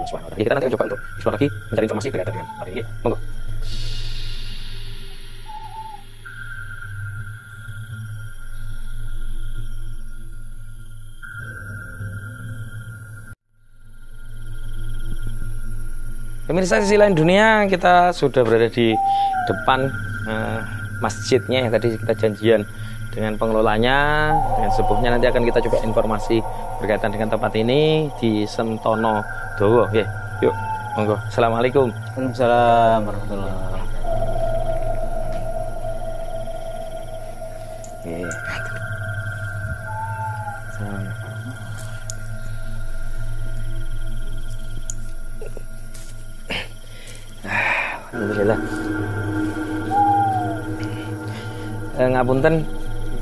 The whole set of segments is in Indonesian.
Allah Subhanahu wa taala. Kita nanti coba untuk explore lagi mencari informasi berkaitan dengan hal ini. Monggo. Pemirsa sisi lain dunia, kita sudah berada di depan masjidnya yang tadi kita janjian dengan pengelolanya, dengan sepuhnya. Nanti akan kita coba informasi berkaitan dengan tempat ini di Sentono Dowo. Oke, yuk, monggo. Assalamualaikum. Waalaikumsalam warahmatullahi wabarakatuh. Alhamdulillah. Ngapunten,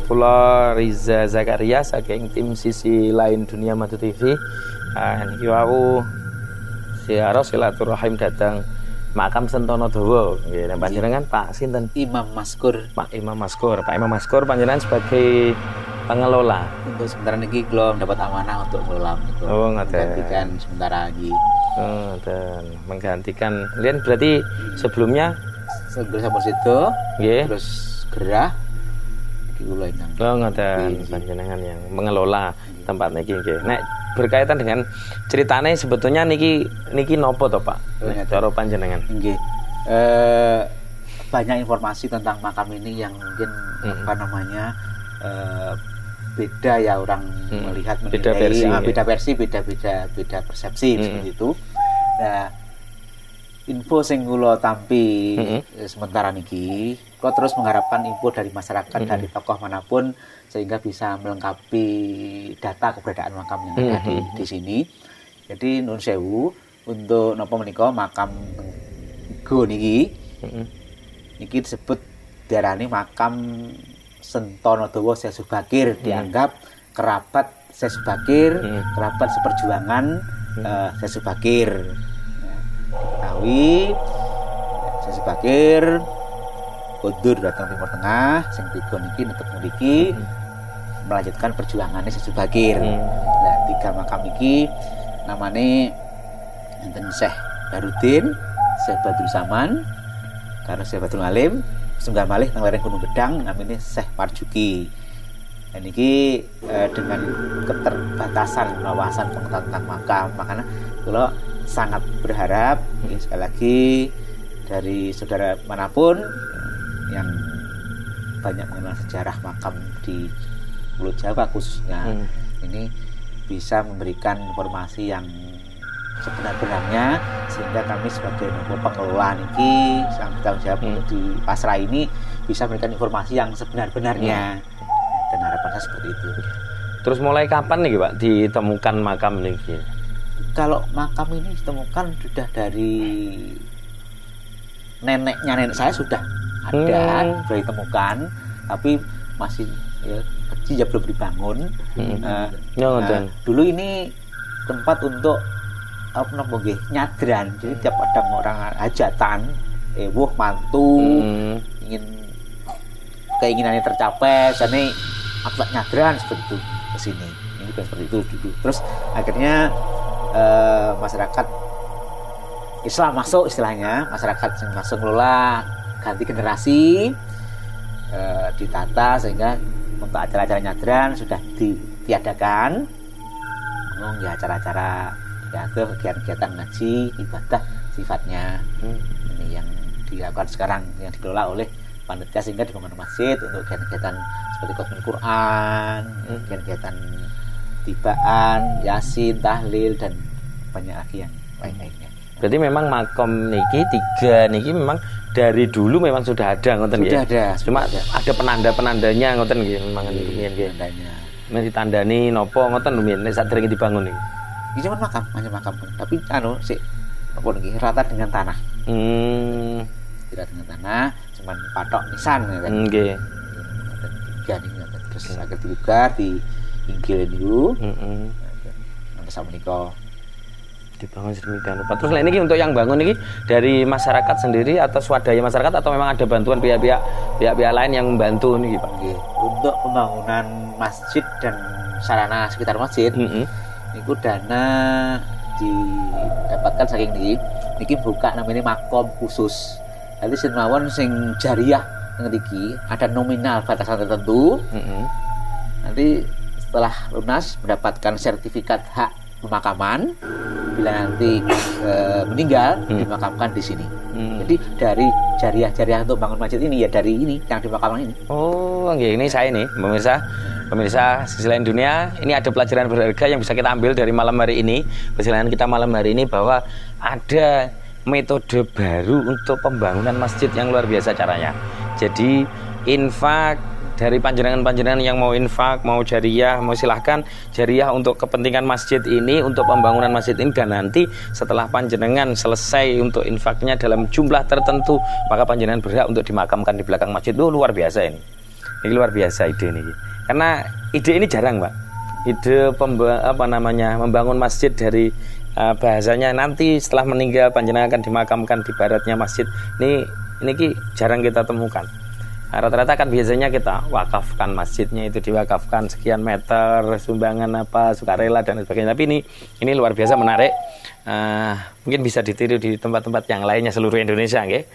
kula Riza Zakaria saking tim sisi lain dunia Madu TV. Niki wau ziarah silaturahim datang makam Sentono Dowo. Nggih, panjenengan Pak sinten? Imam Maskur. Pak Imam Maskur. Pak Imam Maskur panjenengan sebagai pengelola. Untuk sementara ini belum dapat amanah untuk mengelola itu. Oh, ngoten. Menggantikan sementara lagi. Oh, dan menggantikan. Kalian berarti sebelumnya Sebelum sampai situ, nggih. terus gerah iki kula ingkang. Oh, ngoten panjenengan yang mengelola tempat niki nggih. Nek berkaitan dengan ceritanya sebetulnya niki nopo to, Pak? Nek cara panjenengan. Nggih. Banyak informasi tentang makam ini yang mungkin apa namanya beda ya orang melihat menilai, beda versi, beda persepsi seperti itu. Nah, info sing kula tampi sementara niki, kula terus mengharapkan info dari masyarakat dari tokoh manapun sehingga bisa melengkapi data keberadaan makam yang ada di sini. Jadi nuwun sewu untuk napa menika makam go niki. Niki disebut diarani makam Sentono Dowo Syekh Subakir, dianggap kerabat Syekh Subakir, kerabat seperjuangan Syekh Subakir. Ketahui Syekh Subakir kondur datang Timur Tengah, sing tiga niki netep mriki melanjutkan perjuangannya Syekh Subakir. Nah, tiga makam iki namane enten Syekh Darudin, Syekh Badrul Zaman, karo Syekh Badrul Alim. Sunggal malih nang lereng Gunung Gedang namanya Syekh Marjuki. Dan ini dengan keterbatasan wawasan pengetahuan tentang makam, makanya kalau sangat berharap sekali lagi dari saudara manapun yang banyak mengenal sejarah makam di Pulau Jawa khususnya ini bisa memberikan informasi yang sebenar-benarnya sehingga kami sebagai pengelola niki yang bertanggung jawab di pasrah ini bisa memberikan informasi yang sebenar-benarnya dan harapan saya seperti itu. Terus mulai kapan nih Pak ditemukan makam niki? Kalau makam ini ditemukan sudah dari neneknya nenek saya sudah ada, sudah ditemukan, tapi masih kecil ya belum dibangun. Dulu ini tempat untuk nyadran, jadi tiap ada orang hajatan, mantu, ingin keinginannya tercapai, jadi aku nyadran seperti itu ke sini. Ini kan seperti itu dulu. Terus akhirnya masyarakat Islam masuk istilahnya, masyarakat yang masuk ngelola ganti generasi, ditata sehingga untuk acara-acara nyadran sudah ditiadakan. Ya acara-acara ya itu kegiatan ngaji ibadah sifatnya ini yang dilakukan sekarang yang dikelola oleh panitia sehingga dibangun masjid untuk kegiatan seperti khotbah Quran, kegiatan tibaan, yasin, tahlil dan banyak lagi yang lain-lainnya. Berarti memang makam niki tiga niki memang dari dulu memang sudah ada ngoten nggih. Sudah ada. Cuma ada penanda-penandanya ngoten nggih memang niki nggih. Tandanya. Men ditandani napa ngoten lho nek sadurunge dibangun niki. Ini cuma makam, hanya makam. Tapi sik apa niki rata dengan tanah. Tidak dengan tanah, cuman patok nisan kan. Nggih. Tiga nih terus agak dibuka di inggil niku. Nanti sama menika dibangun sedemikian rupa. Terus ini untuk yang bangun ini dari masyarakat sendiri atau swadaya masyarakat atau memang ada bantuan pihak-pihak lain yang membantu nih Pak? Untuk pembangunan masjid dan sarana sekitar masjid, itu dana didapatkan saking niki buka namanya makom khusus. Nanti sing mawon sing jariah niki ada nominal batasan tertentu. Nanti setelah lunas mendapatkan sertifikat hak pemakaman, bila nanti meninggal dimakamkan di sini. Jadi dari jariah untuk bangun masjid ini ya dari ini yang dimakamkan ini. Oh, ini saya nih pemirsa sisi lain dunia. Ini ada pelajaran berharga yang bisa kita ambil dari malam hari ini, persilangan kita malam hari ini, bahwa ada metode baru untuk pembangunan masjid yang luar biasa caranya. Jadi infak dari panjenengan yang mau infak, mau jariah, mau silahkan jariah untuk kepentingan masjid ini, untuk pembangunan masjid ini, dan nanti setelah panjenengan selesai untuk infaknya dalam jumlah tertentu, maka panjenengan berhak untuk dimakamkan di belakang masjid. Itu luar biasa ini. Ini luar biasa ide ini. Karena ide ini jarang, Pak. Ide membangun masjid dari bahasanya nanti setelah meninggal panjenengan akan dimakamkan di baratnya masjid. Ini jarang kita temukan. Rata-rata kan biasanya kita wakafkan masjidnya, itu diwakafkan sekian meter, sumbangan apa, sukarela dan sebagainya. Tapi ini luar biasa menarik. Mungkin bisa ditiru di tempat-tempat yang lainnya seluruh Indonesia, nggih.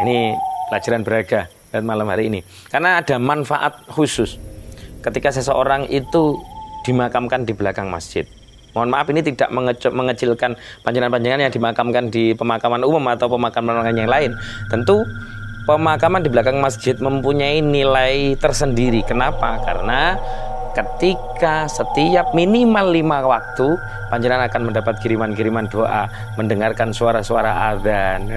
Ini pelajaran berharga dan malam hari ini. Karena ada manfaat khusus ketika seseorang itu dimakamkan di belakang masjid. Mohon maaf, ini tidak mengecilkan panjenengan-panjenengan yang dimakamkan di pemakaman umum atau pemakaman yang lain. Tentu pemakaman di belakang masjid mempunyai nilai tersendiri. Kenapa? Karena ketika setiap minimal 5 waktu panjenengan akan mendapat kiriman-kiriman doa, mendengarkan suara-suara azan.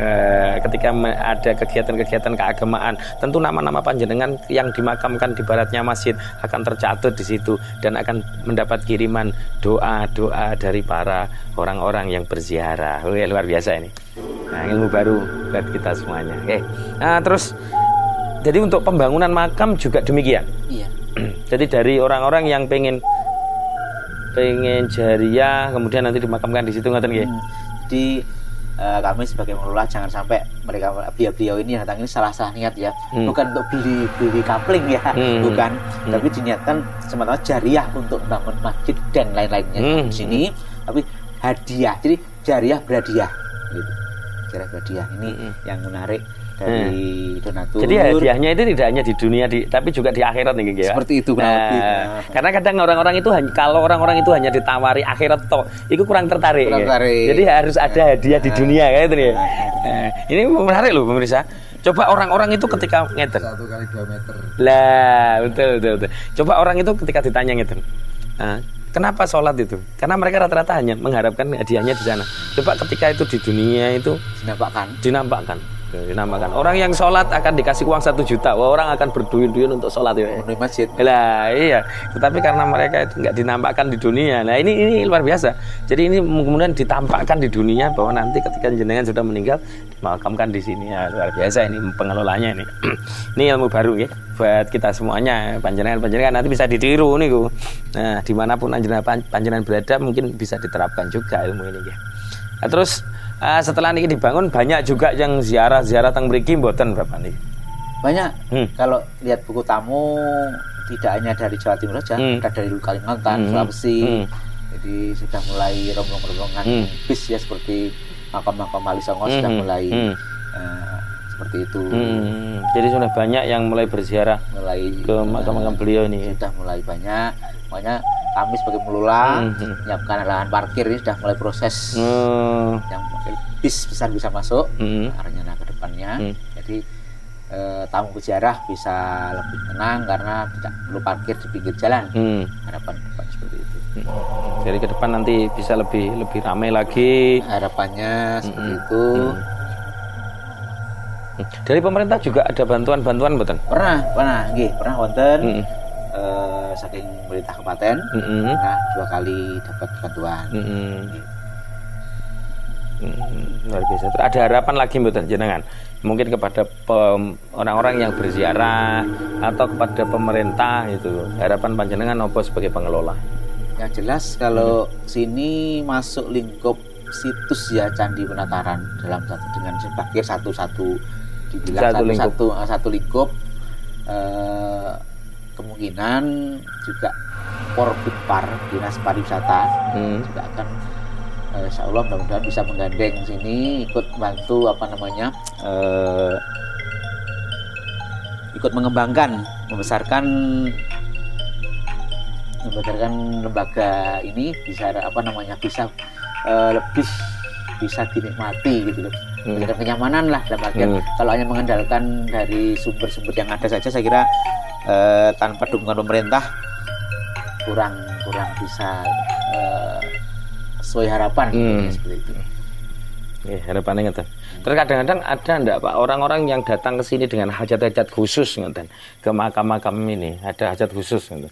Ketika ada kegiatan-kegiatan keagamaan, tentu nama-nama panjenengan yang dimakamkan di baratnya masjid akan tercatat di situ dan akan mendapat kiriman doa-doa dari para orang-orang yang berziarah. Luar biasa ini. Nah, ilmu baru buat kita semuanya. Oke. Nah, terus jadi untuk pembangunan makam juga demikian. Iya. Jadi dari orang-orang yang pengen jariah kemudian nanti dimakamkan di situ, ngoten nggih. Jadi kami sebagai pengelola jangan sampai beliau ini datang ini salah niat ya. Bukan untuk beli kapling ya, bukan. Tapi diniatkan semata-mata jariah untuk bangun masjid dan lain-lainnya di sini, tapi hadiah. Jadi jariah berhadiah gitu. Jariah berhadiah ini yang menarik dari donatur. Jadi hadiahnya itu tidak hanya di dunia tapi juga di akhirat nih, ya. Seperti itu karena kadang orang-orang itu kalau orang-orang itu hanya ditawari akhirat toh, itu kurang tertarik. Jadi harus ada hadiah di dunia kayak itu ya. Ini menarik loh pemirsa. Coba orang-orang itu ketika ngeten 1 kali 2 meter. Lah, betul. Coba orang itu ketika ditanya ngeten. Kenapa sholat itu? Karena mereka rata-rata hanya mengharapkan hadiahnya di sana. Coba ketika itu di dunia itu dinampakkan. Orang yang sholat akan dikasih uang 1 juta. Wah, orang akan berduyun-duyun untuk sholat ya. Di masjid. Lah, iya. Tetapi karena mereka itu nggak dinampakkan di dunia. Nah, ini luar biasa. Jadi ini kemudian ditampakkan di dunia bahwa nanti ketika jenengan sudah meninggal dimakamkan di sini. Ya, luar biasa ini pengelolanya ini. Ini ilmu baru ya buat kita semuanya. Panjenengan nanti bisa ditiru nih, Bu. Nah, dimanapun panjenengan berada mungkin bisa diterapkan juga ilmu ini ya. Nah, terus setelah ini dibangun banyak juga yang ziarah teng mriki mboten Bapak niki. Banyak. Kalau lihat buku tamu tidak hanya dari Jawa Timur saja, ada dari Kalimantan, Sulawesi. Jadi sudah mulai rombongan bis ya, seperti makam-makam Wali Songo sudah mulai seperti itu. Jadi sudah banyak yang mulai berziarah ke makam-makam beliau ini. Sudah mulai banyak. Makanya kami sebagai pengelola menyiapkan lahan parkir ini sudah mulai proses yang bis besar bisa masuk rencana ke depannya. Jadi tamu berziarah bisa lebih tenang karena tidak perlu parkir di pinggir jalan. Harapan depan seperti itu. Jadi ke depan nanti bisa lebih ramai lagi. Harapannya seperti itu. Dari pemerintah juga ada bantuan-bantuan betul? Pernah wonten. Saking pemerintah kabupaten, nah 2 kali dapat bantuan. Luar biasa. Ada harapan lagi mboten jenengan? Mungkin kepada orang-orang yang berziarah atau kepada pemerintah itu. Harapan panjenengan apa sebagai pengelola? Yang jelas kalau sini masuk lingkup situs ya Candi Penataran dalam dengan sebagai satu lingkup. Kemungkinan juga Porbudpar Dinas Pariwisata juga akan Insya Allah mudah-mudahan bisa menggandeng sini, ikut bantu ikut mengembangkan, membesarkan lembaga ini bisa lebih bisa dinikmati gitu loh. Memberikan kenyamanan lah dalam artian kalau hanya mengandalkan dari sumber-sumber yang ada saja saya kira tanpa dukungan pemerintah kurang bisa sesuai harapan seperti itu. Ya, harapannya ngeten. Terus kadang-kadang ada enggak Pak orang-orang yang datang ke sini dengan hajat-hajat khusus ngeten. Ke makam-makam ini ada hajat khusus ngeten.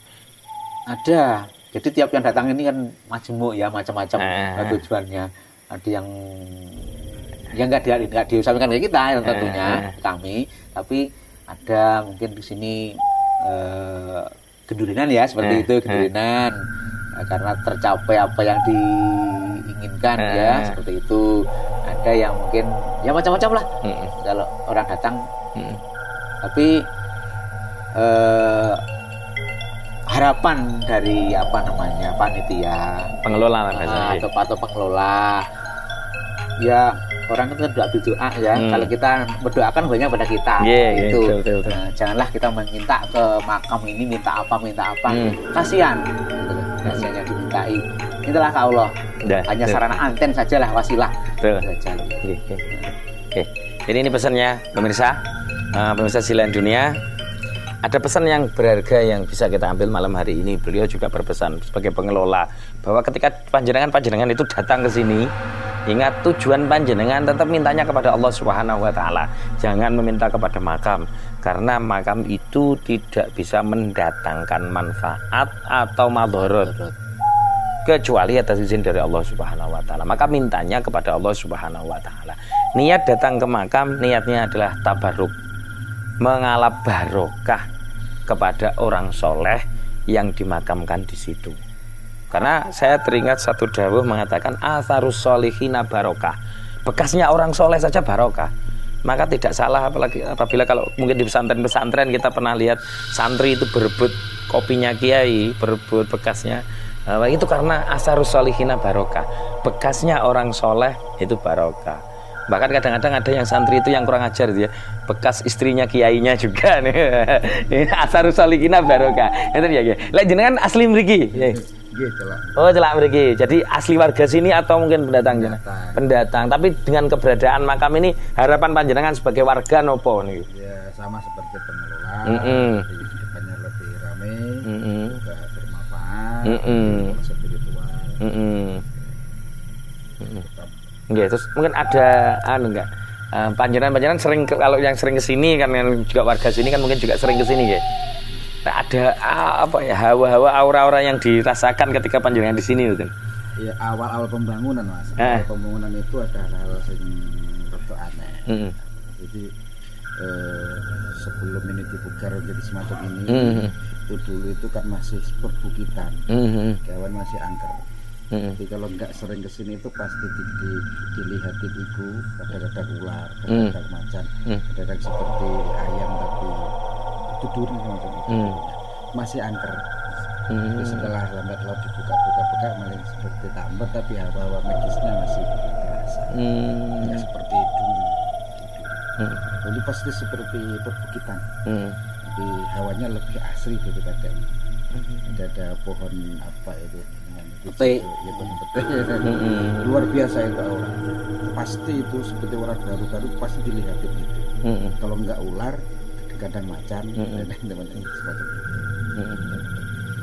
Ada. Jadi tiap yang datang ini kan majemuk ya, macam-macam tujuannya. Ada yang nggak diusahakan ke kita yang tentunya kami, tapi ada mungkin di sini gendurinan ya seperti itu, gendurinan karena tercapai apa yang diinginkan ya seperti itu. Ada yang mungkin ya macam-macam lah kalau orang datang, tapi harapan dari panitia pengelola atau pengelola ya, orang itu kan berdoa ya. Kalau kita berdoakan banyak pada kita gitu. Betul. Nah, janganlah kita meminta ke makam ini minta apa kasihan kasihan yang dimintai, itulah ke Allah hanya sarana anten sajalah, wasilah saja. Oke. Jadi ini pesannya pemirsa Silain Dunia. Ada pesan yang berharga yang bisa kita ambil malam hari ini. Beliau juga berpesan sebagai pengelola bahwa ketika panjenengan itu datang ke sini, ingat tujuan panjenengan tetap mintanya kepada Allah Subhanahu wa taala. Jangan meminta kepada makam, karena makam itu tidak bisa mendatangkan manfaat atau madharat kecuali atas izin dari Allah Subhanahu wa taala. Maka mintanya kepada Allah Subhanahu wa taala. Niat datang ke makam, niatnya adalah tabarruk, mengalap barokah kepada orang soleh yang dimakamkan di situ. Karena saya teringat satu dawuh mengatakan atharus solihina barokah, bekasnya orang soleh saja barokah. Maka tidak salah apabila kalau mungkin di pesantren-pesantren kita pernah lihat santri itu berebut kopinya kiai, berebut bekasnya. Itu karena atharus solihina barokah, bekasnya orang soleh itu barokah. Bahkan kadang-kadang ada yang santri itu yang kurang ajar dia, bekas istrinya kiainya juga nih. Ini atharus solihina barokah. Itu ya. Lah jenengan asli mriki? Oh, celak mriki. Jadi asli warga sini atau mungkin pendatang? Pendatang. Tapi dengan keberadaan makam ini harapan panjenengan sebagai warga nopo nih? Ya sama seperti pengelola. Kehidupannya lebih ramai, juga bermanfaat, spiritual. Nggih, terus mungkin ada enggak? Panjenengan sering kalau yang sering ke sini kan yang juga warga sini kan mungkin juga sering ke sini nggih. Ada hawa-hawa aura-aura yang dirasakan ketika panjenengan di sini itu? Ya awal-awal pembangunan Mas. Awal pembangunan itu ada hal-hal yang rada aneh. Jadi sebelum ini dibugar jadi semacam ini, itu dulu itu kan masih perbukitan, kawan masih angker. Jadi kalau nggak sering kesini itu pasti dilihatin itu kadang-kadang ular, kadang-kadang macan, kadang-kadang seperti ayam tapi itu duri semacam itu. Masih angker. Jadi setelah lambat laut dibuka-buka malah seperti tambah tapi hawa-hawa magisnya masih terasa. Nggak seperti dulu. Dulu pasti seperti perbukitan. Jadi hawanya lebih asri daripada ini. Ada pohon apa itu? Petai. Ya, luar biasa itu orang. Pasti itu seperti orang baru-baru pasti dilihatin itu. Kalau nggak ular, kadang macan dan teman-teman seperti itu.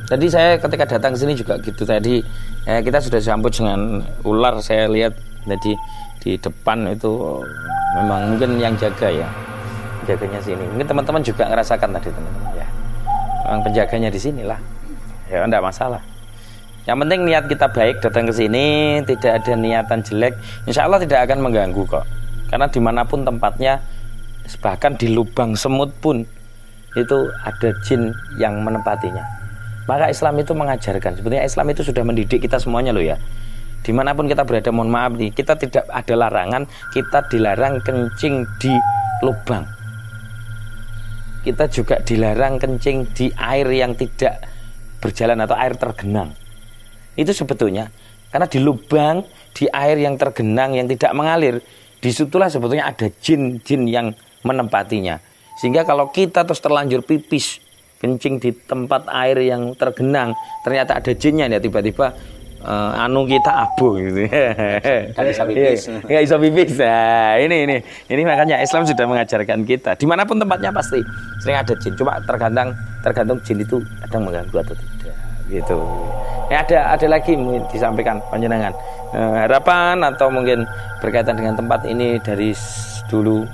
Tadi saya ketika datang ke sini juga gitu tadi kita sudah disambut dengan ular. Saya lihat tadi di depan itu memang mungkin yang jaganya sini. Mungkin teman-teman juga ngerasakan tadi teman-teman ya. Memang penjaganya di sinilah. Ya enggak masalah. Yang penting niat kita baik datang ke sini, tidak ada niatan jelek, insya Allah tidak akan mengganggu kok. Karena dimanapun tempatnya, bahkan di lubang semut pun itu ada jin yang menempatinya. Maka Islam itu mengajarkan, sebetulnya Islam itu sudah mendidik kita semuanya loh ya. Dimanapun kita berada, mohon maaf nih, kita tidak ada larangan, kita dilarang kencing di lubang. Kita juga dilarang kencing di air yang tidak berjalan atau air tergenang. Itu sebetulnya Karena di lubang, di air yang tergenang, yang tidak mengalir, disitulah sebetulnya ada jin-jin yang menempatinya. Sehingga kalau kita terus terlanjur pipis, kencing di tempat air yang tergenang, ternyata ada jinnya, ya tiba-tiba anu kita abu gitu. Kan bisa pipis. Nggak bisa pipis. Nah, ini makanya Islam sudah mengajarkan kita. Dimanapun tempatnya pasti sering ada jin. Cuma tergantung jin itu kadang mengganggu atau tidak. Gitu. Ada lagi mungkin disampaikan panjenengan harapan atau mungkin berkaitan dengan tempat ini dari dulu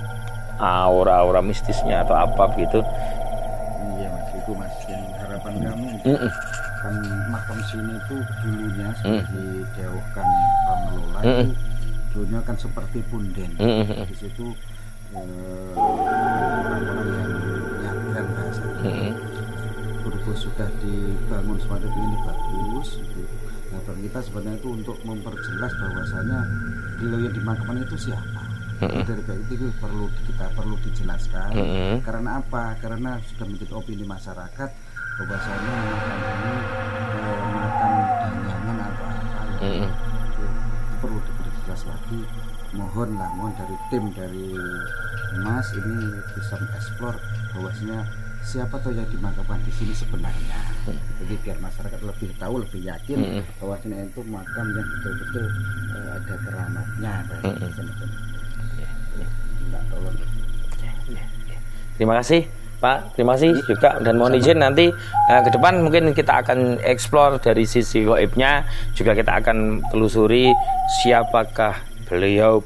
aura-aura mistisnya atau apa begitu. Iya Mas, itu Mas yang harapan kami. Kan makam sini itu dulunya sudah dijauhkan pengelola itu dulunya kan seperti punden. Di situ orang-orang yang nyadran bahasanya. Berhubung sudah dibangun semacam ini bagus gitu. Nah, kita sebenarnya itu untuk memperjelas bahwasanya beliau yang dimakamkan itu siapa. Dari baik itu perlu dijelaskan. Karena apa? Karena sudah menjadi opini masyarakat bahwasanya makam ini makam danyangan atau apa ya. Itu perlu dijelas lagi. Mohon dari tim dari Mas ini bisa mengeksplor bahwasanya siapa tuh yang dimakamkan di sini sebenarnya. Jadi biar masyarakat lebih tahu, lebih yakin bahwasanya itu makam yang betul-betul ada keramatnya. Terima kasih Pak, terima kasih juga, dan mohon izin nanti ke depan mungkin kita akan eksplor dari sisi gaibnya, juga kita akan telusuri siapakah beliau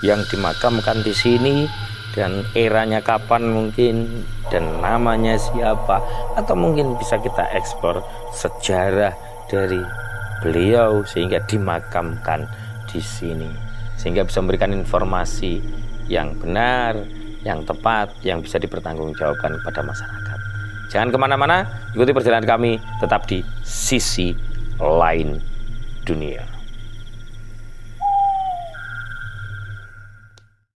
yang dimakamkan di sini dan eranya kapan mungkin dan namanya siapa, atau mungkin bisa kita eksplor sejarah dari beliau sehingga dimakamkan di sini, sehingga bisa memberikan informasi yang benar, yang tepat, yang bisa dipertanggungjawabkan kepada masyarakat. Jangan kemana-mana, ikuti perjalanan kami tetap di sisi lain dunia.